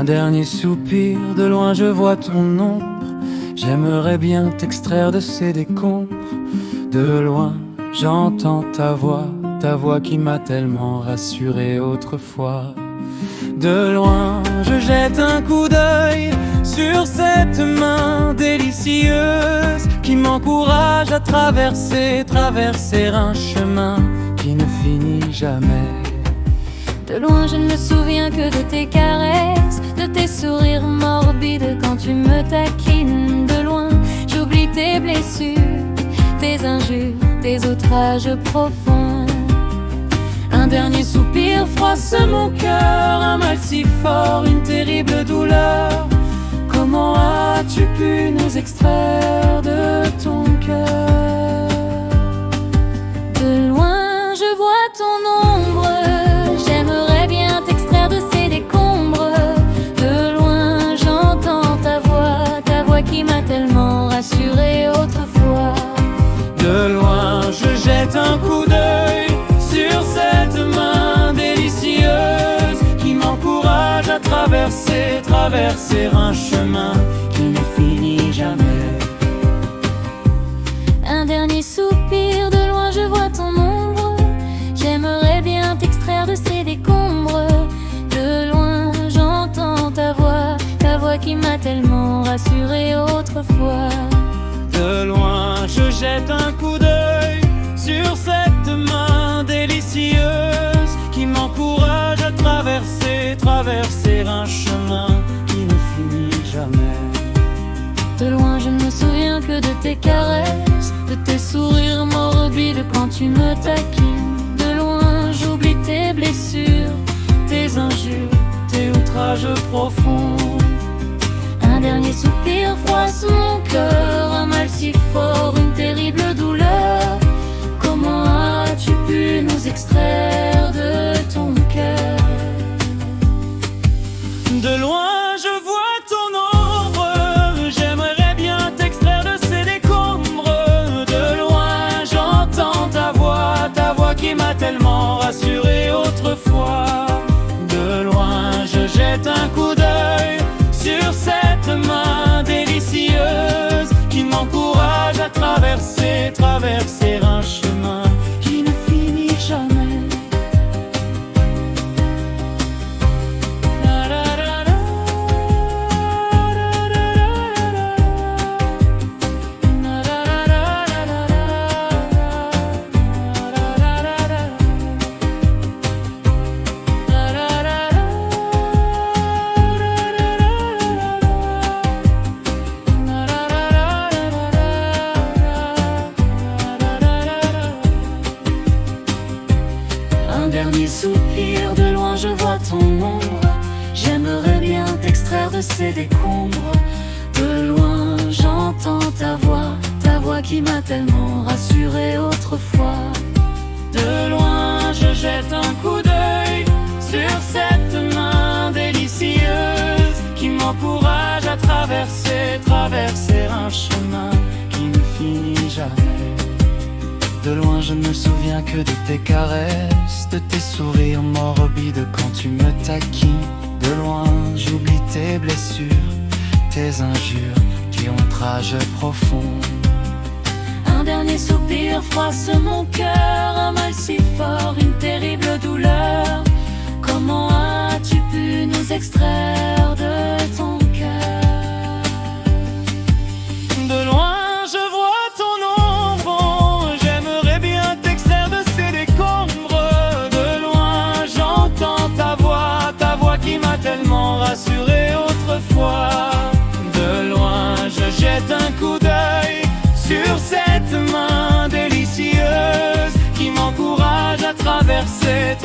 Un dernier soupir, de loin je vois ton ombre. J'aimerais bien t'extraire de ces décombres. De loin j'entends ta voix qui m'a tellement rassuré autrefois. De loin je jette un coup d'œil sur cette main délicieuse qui m'encourage à traverser un chemin qui ne finit jamais. De loin je ne me souviens que de tes caresses, de tes sourires morbides quand tu me taquines. De loin j'oublie tes blessures, tes injures, tes outrages profonds. Un dernier soupir froisse mon cœur, un mal si fort, une terrible douleur. Comment as-tu pu nous extraire de ton cœur? De loin je vois ton ombre, j'aimerais bien t'extraire de ces décombres. De loin j'entends ta voix qui m'a tellement rassuré autrefois. De loin je jette un coup d'œil sur cette main délicieuse qui m'encourage à traverser un chemin qui ne finit jamais. Un dernier soupir, de loin je vois ton ombre. J'aimerais bien t'extraire de ces décombres. De loin j'entends ta voix qui m'a tellement rassuré autrefois. De loin je jette un coup d'œil sur cette main délicieuse qui m'encourage à traverser un chemin qui ne finit jamais. De loin je ne me souviens que de tes caresses, de tes sourires morbides quand tu me taquines. De loin j'oublie tes blessures, tes injures, tes outrages profonds. Un dernier soupir froisse mon cœur, un mal si fort, une terrible douleur. Comment as-tu pu nous extraire de ton cœur? De loin je vois ton ombre, j'aimerais bien t'extraire de ces décombres. De loin j'entends ta voix qui m'a tellement rassuré autrefois. De loin je jette un coup d'œil sur cette main délicieuse qui m'encourage à traverser un chemin qui ne finit jamais. Un dernier soupir, de loin je vois ton ombre. J'aimerais bien t'extraire de ces décombres. De loin j'entends ta voix qui m'a tellement rassuré autrefois. De loin je jette un coup d'œil sur cette main délicieuse qui m'encourage à traverser un chemin qui ne finit jamais. De loin je ne me souviens que de tes caresses, de tes sourires morbides quand tu me taquines. De loin j'oublie tes blessures, tes injures, tes outrages profonds. Un dernier soupir froisse mon cœur, un mal si fort, une terrible douleur. Comment as-tu pu nous extraire de ton cœur? De loin je vois ton ombre, j'aimerais bien t'extraire de ces décombres. De loin j'entends ta voix qui m'a tellement rassuré autrefois. De loin je jette un coup d'œil sur cette main délicieuse qui m'encourage à traverser